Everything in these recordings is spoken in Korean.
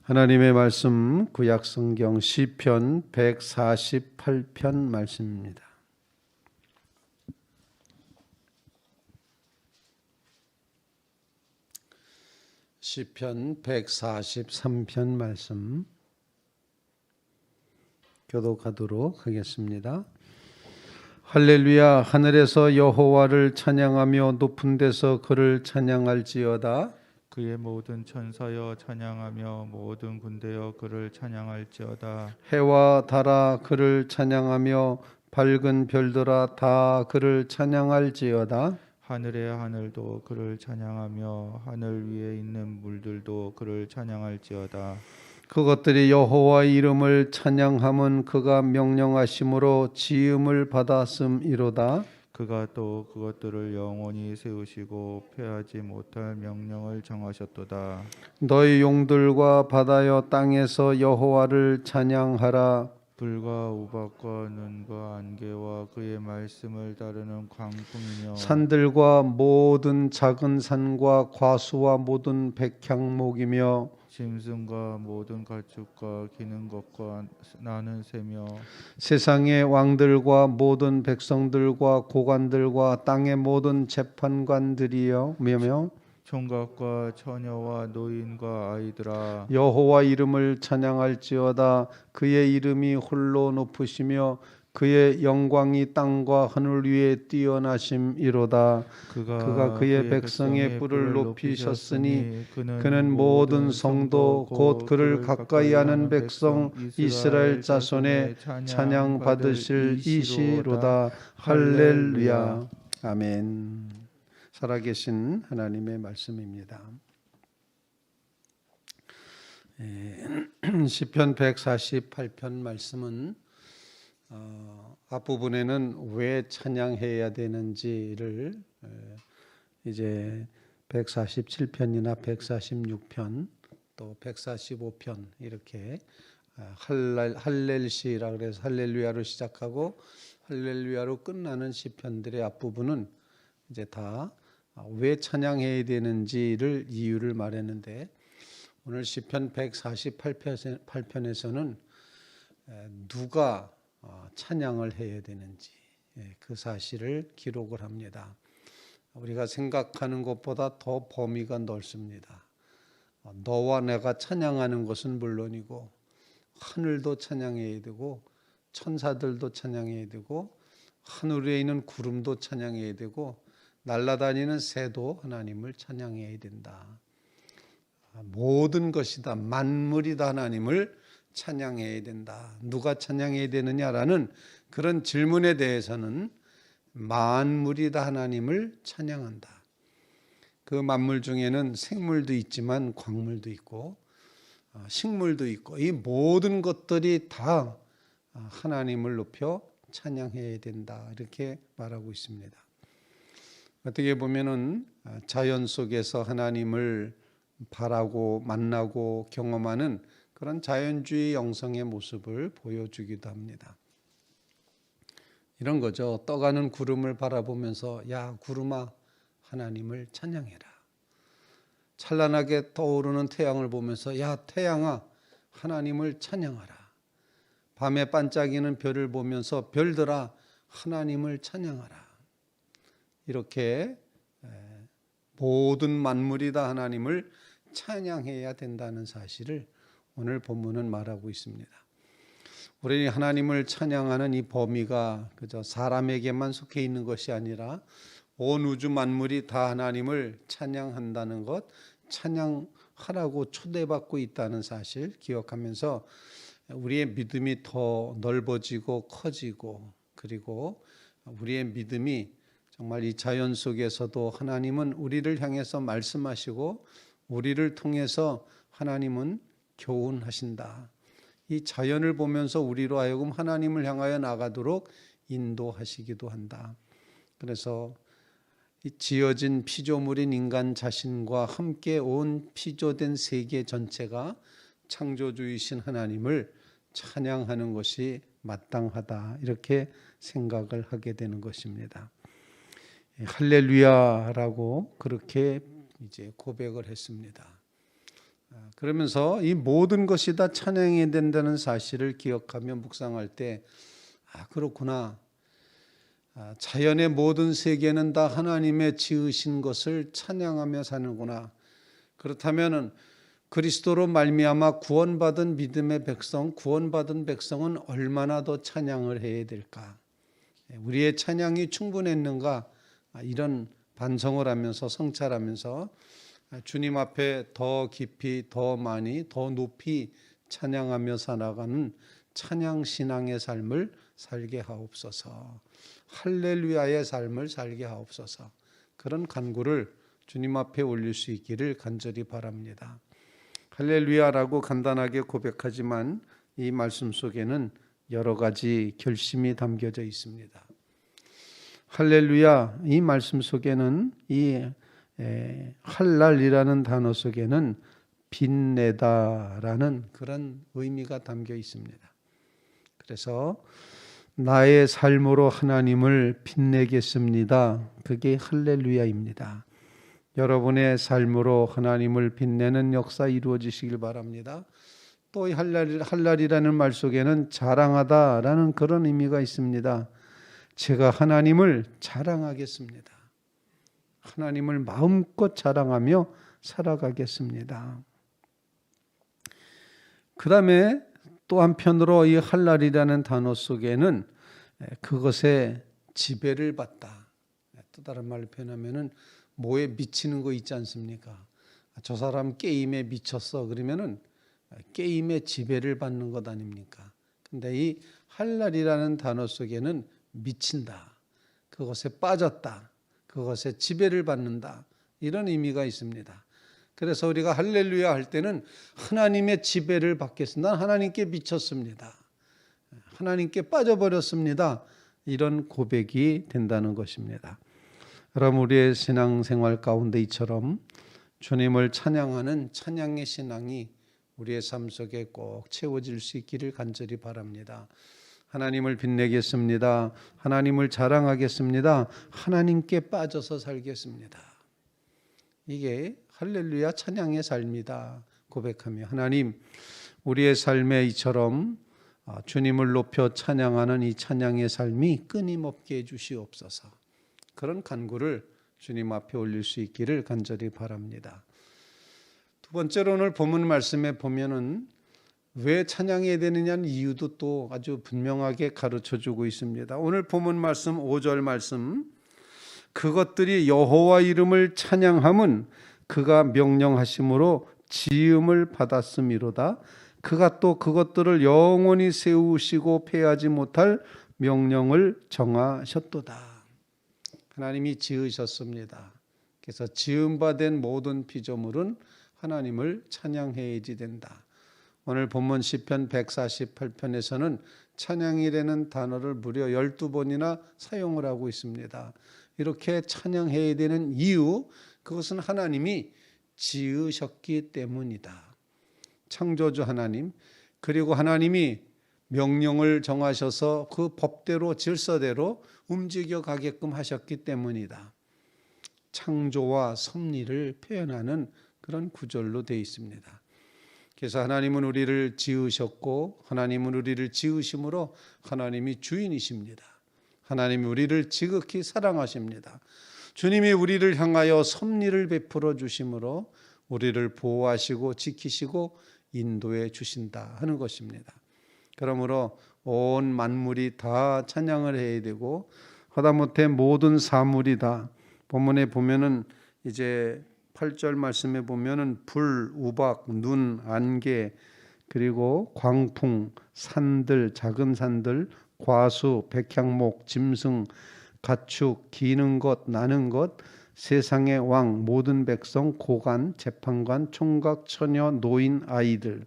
하나님의 말씀 구약성경 시편 148편 말씀입니다. 시편 143편 말씀 교독하도록 하겠습니다. 할렐루야. 하늘에서 여호와를 찬양하며 높은 데서 그를 찬양할지어다. 그의 모든 천사여 찬양하며 모든 군대여 그를 찬양할지어다. 해와 달아 그를 찬양하며 밝은 별들아 다 그를 찬양할지어다. 하늘의 하늘도 그를 찬양하며 하늘 위에 있는 물들도 그를 찬양할지어다. 그것들이 여호와의 이름을 찬양함은 그가 명령하심으로 지음을 받았음이로다. 그가 또 그것들을 영원히 세우시고 폐하지 못할 명령을 정하셨도다. 너희 용들과 바다여 땅에서 여호와를 찬양하라. 불과 우박과 눈과 안개와 그의 말씀을 따르는 광풍이며 산들과 모든 작은 산과 과수와 모든 백향목이며 짐승과 모든 가축과 기는 것과 나는 새며 세상의 왕들과 모든 백성들과 고관들과 땅의 모든 재판관들이여 며 총각과 처녀와 노인과 아이들아 여호와 이름을 찬양할지어다. 그의 이름이 홀로 높으시며 그의 영광이 땅과 하늘 위에 뛰어나심이로다. 그가 그의 백성의 뿔을 높이셨으니 그는 모든 성도 곧 그를 가까이하는 백성 이스라엘 자손의 찬양 받으실 이시로다. 할렐루야. 아멘. 살아계신 하나님의 말씀입니다. 시편 148편 말씀은 앞부분에는 왜 찬양해야 되는지를 이제 147편이나 146편 또 145편 이렇게 할렐시라 그래서 할렐루야로 시작하고 할렐루야로 끝나는 시편들의 앞부분은 이제 다 왜 찬양해야 되는지를 이유를 말했는데 오늘 시편 148편에서는 누가 찬양을 해야 되는지 그 사실을 기록을 합니다. 우리가 생각하는 것보다 더 범위가 넓습니다. 너와 내가 찬양하는 것은 물론이고 하늘도 찬양해야 되고 천사들도 찬양해야 되고 하늘에 있는 구름도 찬양해야 되고 날아다니는 새도 하나님을 찬양해야 된다. 모든 것이 다 만물이 다 하나님을 찬양해야 된다. 누가 찬양해야 되느냐라는 그런 질문에 대해서는 만물이 다 하나님을 찬양한다. 그 만물 중에는 생물도 있지만 광물도 있고 식물도 있고 이 모든 것들이 다 하나님을 높여 찬양해야 된다. 이렇게 말하고 있습니다. 어떻게 보면은 자연 속에서 하나님을 바라고 만나고 경험하는 그런 자연주의 영성의 모습을 보여주기도 합니다. 이런 거죠. 떠가는 구름을 바라보면서 야 구름아 하나님을 찬양해라. 찬란하게 떠오르는 태양을 보면서 야 태양아 하나님을 찬양하라. 밤에 반짝이는 별을 보면서 별들아 하나님을 찬양하라. 이렇게 모든 만물이 다 하나님을 찬양해야 된다는 사실을 오늘 본문은 말하고 있습니다. 우리 하나님을 찬양하는 이 범위가 그저 사람에게만 속해 있는 것이 아니라 온 우주 만물이 다 하나님을 찬양한다는 것, 찬양하라고 초대받고 있다는 사실 기억하면서 우리의 믿음이 더 넓어지고 커지고 그리고 우리의 믿음이 정말 이 자연 속에서도 하나님은 우리를 향해서 말씀하시고 우리를 통해서 하나님은 교훈하신다. 이 자연을 보면서 우리로 하여금 하나님을 향하여 나가도록 인도하시기도 한다. 그래서 이 지어진 피조물인 인간 자신과 함께 온 피조된 세계 전체가 창조주이신 하나님을 찬양하는 것이 마땅하다. 이렇게 생각을 하게 되는 것입니다. 할렐루야라고 그렇게 이제 고백을 했습니다. 그러면서 이 모든 것이 다 찬양해야 된다는 사실을 기억하며 묵상할 때 그렇구나. 자연의 모든 세계는 다 하나님의 지으신 것을 찬양하며 사는구나. 그렇다면은 그리스도로 말미암아 구원받은 믿음의 백성, 구원받은 백성은 얼마나 더 찬양을 해야 될까? 우리의 찬양이 충분했는가? 이런 반성을 하면서 성찰하면서 주님 앞에 더 깊이, 더 많이, 더 높이 찬양하며 살아가는 찬양 신앙의 삶을 살게 하옵소서. 할렐루야의 삶을 살게 하옵소서. 그런 간구를 주님 앞에 올릴 수 있기를 간절히 바랍니다. 할렐루야라고 간단하게 고백하지만 이 말씀 속에는 여러 가지 결심이 담겨져 있습니다. 할렐루야 이 말씀 속에는 이 할랄이라는 단어 속에는 빛내다라는 그런 의미가 담겨 있습니다. 그래서 나의 삶으로 하나님을 빛내겠습니다. 그게 할렐루야입니다. 여러분의 삶으로 하나님을 빛내는 역사 이루어지시길 바랍니다. 또 이 할랄이라는 말 속에는 자랑하다라는 그런 의미가 있습니다. 제가 하나님을 자랑하겠습니다. 하나님을 마음껏 자랑하며 살아가겠습니다. 그 다음에 또 한편으로 이 할랄이라는 단어 속에는 그것에 지배를 받다. 또 다른 말로 표현하면은 뭐에 미치는 거 있지 않습니까? 저 사람 게임에 미쳤어. 그러면은 게임에 지배를 받는 것 아닙니까? 근데 이 할랄이라는 단어 속에는 미친다. 그것에 빠졌다. 그것에 지배를 받는다. 이런 의미가 있습니다. 그래서 우리가 할렐루야 할 때는 하나님의 지배를 받겠습니다. 난 하나님께 미쳤습니다. 하나님께 빠져버렸습니다. 이런 고백이 된다는 것입니다. 그럼 우리의 신앙생활 가운데 이처럼 주님을 찬양하는 찬양의 신앙이 우리의 삶 속에 꼭 채워질 수 있기를 간절히 바랍니다. 하나님을 빛내겠습니다. 하나님을 자랑하겠습니다. 하나님께 빠져서 살겠습니다. 이게 할렐루야 찬양의 삶이다 고백하며 하나님 우리의 삶에 이처럼 주님을 높여 찬양하는 이 찬양의 삶이 끊임없게 해주시옵소서. 그런 간구를 주님 앞에 올릴 수 있기를 간절히 바랍니다. 두 번째로 오늘 본문 말씀에 보면은 왜 찬양해야 되느냐는 이유도 또 아주 분명하게 가르쳐주고 있습니다. 오늘 본문 말씀 5절 말씀 그것들이 여호와 이름을 찬양함은 그가 명령하심으로 지음을 받았음이로다. 그가 또 그것들을 영원히 세우시고 패하지 못할 명령을 정하셨도다. 하나님이 지으셨습니다. 그래서 지음받은 모든 피조물은 하나님을 찬양해야지 된다. 오늘 본문 시편 148편에서는 찬양이라는 단어를 무려 12번이나 사용을 하고 있습니다. 이렇게 찬양해야 되는 이유, 그것은 하나님이 지으셨기 때문이다. 창조주 하나님, 그리고 하나님이 명령을 정하셔서 그 법대로 질서대로 움직여 가게끔 하셨기 때문이다. 창조와 섭리를 표현하는 그런 구절로 되어 있습니다. 그래서 하나님은 우리를 지으셨고 하나님은 우리를 지으심으로 하나님이 주인이십니다. 하나님이 우리를 지극히 사랑하십니다. 주님이 우리를 향하여 섭리를 베풀어 주심으로 우리를 보호하시고 지키시고 인도해 주신다 하는 것입니다. 그러므로 온 만물이 다 찬양을 해야 되고 하다못해 모든 사물이 다 본문에 보면은 이제 8절 말씀에 보면은 불, 우박, 눈, 안개 그리고 광풍, 산들, 작은 산들, 과수, 백향목, 짐승, 가축, 기는 것, 나는 것, 세상의 왕, 모든 백성, 고관, 재판관, 총각, 처녀, 노인, 아이들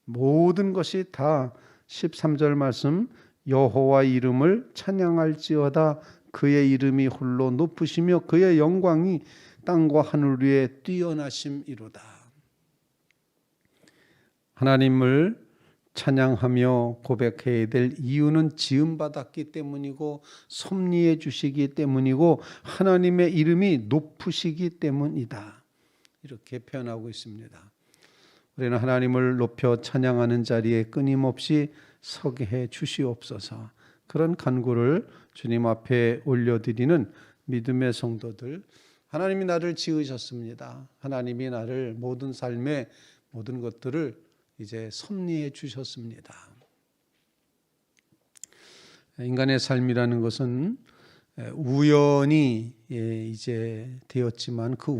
모든 것이 다 13절 말씀 여호와 이름을 찬양할지어다. 그의 이름이 홀로 높으시며 그의 영광이 땅과 하늘 위에 뛰어나심이로다. 하나님을 찬양하며 고백해야 될 이유는 지음받았기 때문이고 섭리해 주시기 때문이고 하나님의 이름이 높으시기 때문이다. 이렇게 표현하고 있습니다. 우리는 하나님을 높여 찬양하는 자리에 끊임없이 서게 해 주시옵소서. 그런 간구를 주님 앞에 올려드리는 믿음의 성도들, 하나님이 나를 지으셨습니다. 하나님이 나를 모든 삶의 모든 것들을 이제 섭리해 주셨습니다. 인간의 삶이라는 것은 우연히 이제 되었지만 그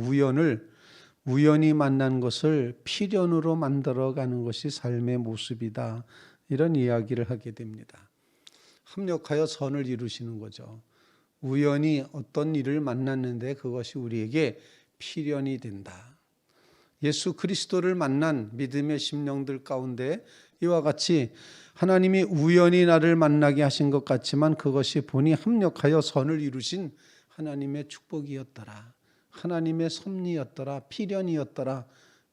우연히 만난 것을 필연으로 만들어가는 것이 삶의 모습이다. 이런 이야기를 하게 됩니다. 합력하여 선을 이루시는 거죠. 우연히 어떤 일을 만났는데 그것이 우리에게 필연이 된다. 예수 그리스도를 만난 믿음의 심령들 가운데 이와 같이 하나님이 우연히 나를 만나게 하신 것 같지만 그것이 본이 합력하여 선을 이루신 하나님의 축복이었더라. 하나님의 섭리였더라. 필연이었더라.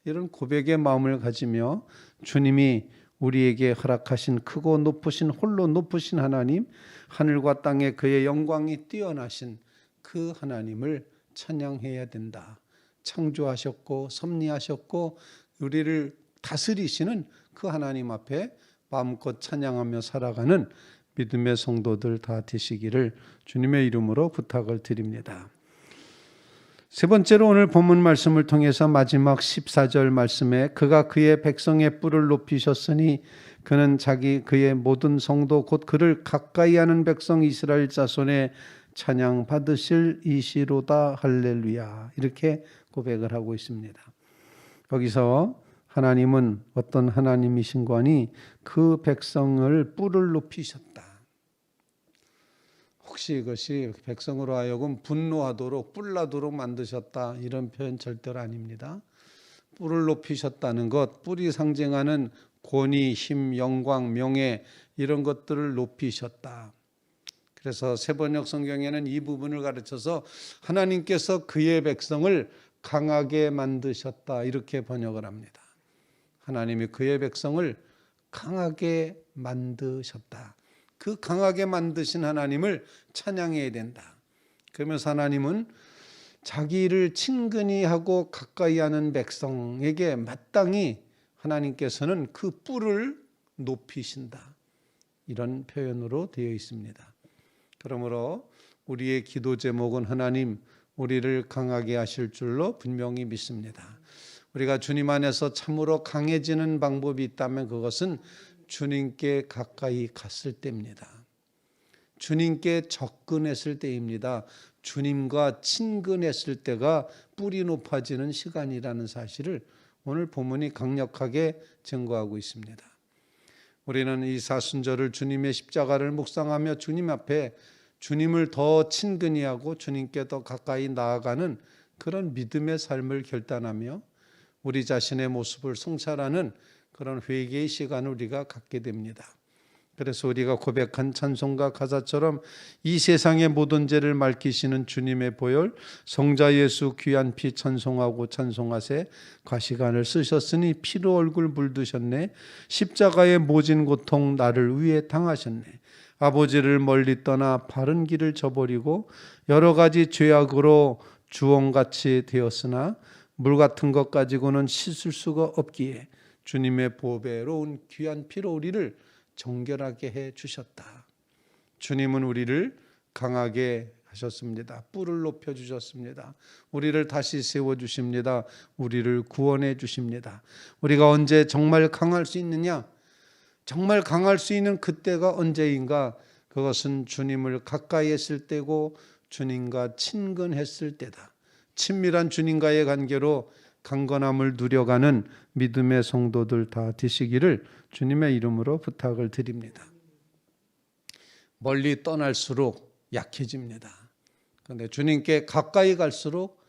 이런 고백의 마음을 가지며 주님이 우리에게 허락하신 크고 높으신 홀로 높으신 하나님, 하늘과 땅에 그의 영광이 뛰어나신 그 하나님을 찬양해야 된다. 창조하셨고 섭리하셨고 우리를 다스리시는 그 하나님 앞에 마음껏 찬양하며 살아가는 믿음의 성도들 다 되시기를 주님의 이름으로 부탁을 드립니다. 세 번째로 오늘 본문 말씀을 통해서 마지막 14절 말씀에 그가 그의 백성의 뿔을 높이셨으니 그는 그의 모든 성도 곧 그를 가까이 하는 백성 이스라엘 자손의 찬양 받으실 이시로다 할렐루야. 이렇게 고백을 하고 있습니다. 여기서 하나님은 어떤 하나님이신 거니 그 백성을 뿔을 높이셨다. 혹시 이것이 백성으로 하여금 분노하도록 뿔나도록 만드셨다 이런 표현 절대로 아닙니다. 뿔을 높이셨다는 것, 뿔이 상징하는 권위, 힘, 영광, 명예 이런 것들을 높이셨다. 그래서 세번역 성경에는 이 부분을 가르쳐서 하나님께서 그의 백성을 강하게 만드셨다 이렇게 번역을 합니다. 하나님이 그의 백성을 강하게 만드셨다. 그 강하게 만드신 하나님을 찬양해야 된다. 그러면서 하나님은 자기를 친근히 하고 가까이 하는 백성에게 마땅히 하나님께서는 그 뿔을 높이신다. 이런 표현으로 되어 있습니다. 그러므로 우리의 기도 제목은 하나님 우리를 강하게 하실 줄로 분명히 믿습니다. 우리가 주님 안에서 참으로 강해지는 방법이 있다면 그것은 주님께 가까이 갔을 때입니다. 주님께 접근했을 때입니다. 주님과 친근했을 때가 뿔이 높아지는 시간이라는 사실을 오늘 본문이 강력하게 증거하고 있습니다. 우리는 이 사순절을 주님의 십자가를 묵상하며 주님 앞에 주님을 더 친근히 하고 주님께 더 가까이 나아가는 그런 믿음의 삶을 결단하며 우리 자신의 모습을 성찰하는 그런 회개의 시간을 우리가 갖게 됩니다. 그래서 우리가 고백한 찬송가 가사처럼 이 세상의 모든 죄를 맑히시는 주님의 보혈 성자 예수 귀한 피 찬송하고 찬송하세 가시관을 쓰셨으니 피로 얼굴 물드셨네 십자가의 모진 고통 나를 위해 당하셨네 아버지를 멀리 떠나 바른 길을 저버리고 여러 가지 죄악으로 주홍같이 되었으나 물 같은 것 가지고는 씻을 수가 없기에 주님의 보배로운 귀한 피로 우리를 정결하게 해 주셨다. 주님은 우리를 강하게 하셨습니다. 뿔을 높여 주셨습니다. 우리를 다시 세워 주십니다. 우리를 구원해 주십니다. 우리가 언제 정말 강할 수 있느냐? 정말 강할 수 있는 그때가 언제인가? 그것은 주님을 가까이 했을 때고 주님과 친근했을 때다. 친밀한 주님과의 관계로 강건함을 누려가는 믿음의 성도들 다 되시기를 주님의 이름으로 부탁을 드립니다. 멀리 떠날수록 약해집니다. 그런데 주님께 가까이 갈수록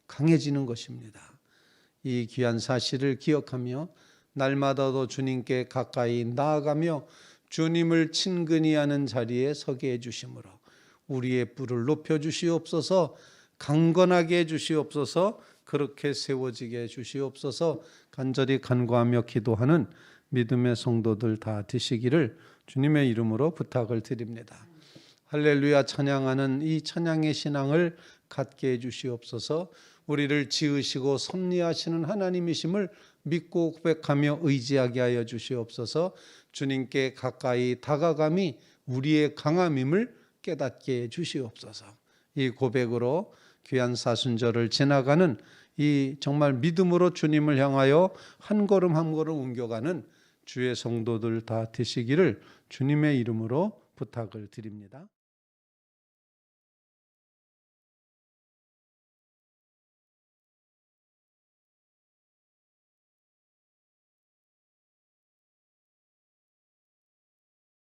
강해지는 것입니다. 이 귀한 사실을 기억하며 날마다도 주님께 가까이 나아가며 주님을 친근히 하는 자리에 서게 해주심으로 우리의 뿔을 높여주시옵소서 강건하게 해주시옵소서 그렇게 세워지게 해주시옵소서 간절히 간구하며 기도하는 믿음의 성도들 다 되시기를 주님의 이름으로 부탁을 드립니다. 할렐루야 찬양하는 이 찬양의 신앙을 갖게 해주시옵소서 우리를 지으시고 섭리하시는 하나님이심을 믿고 고백하며 의지하게 하여 주시옵소서. 주님께 가까이 다가감이 우리의 강함임을 깨닫게 해 주시옵소서. 이 고백으로 귀한 사순절을 지나가는 이 정말 믿음으로 주님을 향하여 한 걸음 한 걸음 옮겨가는 주의 성도들 다 되시기를 주님의 이름으로 부탁을 드립니다.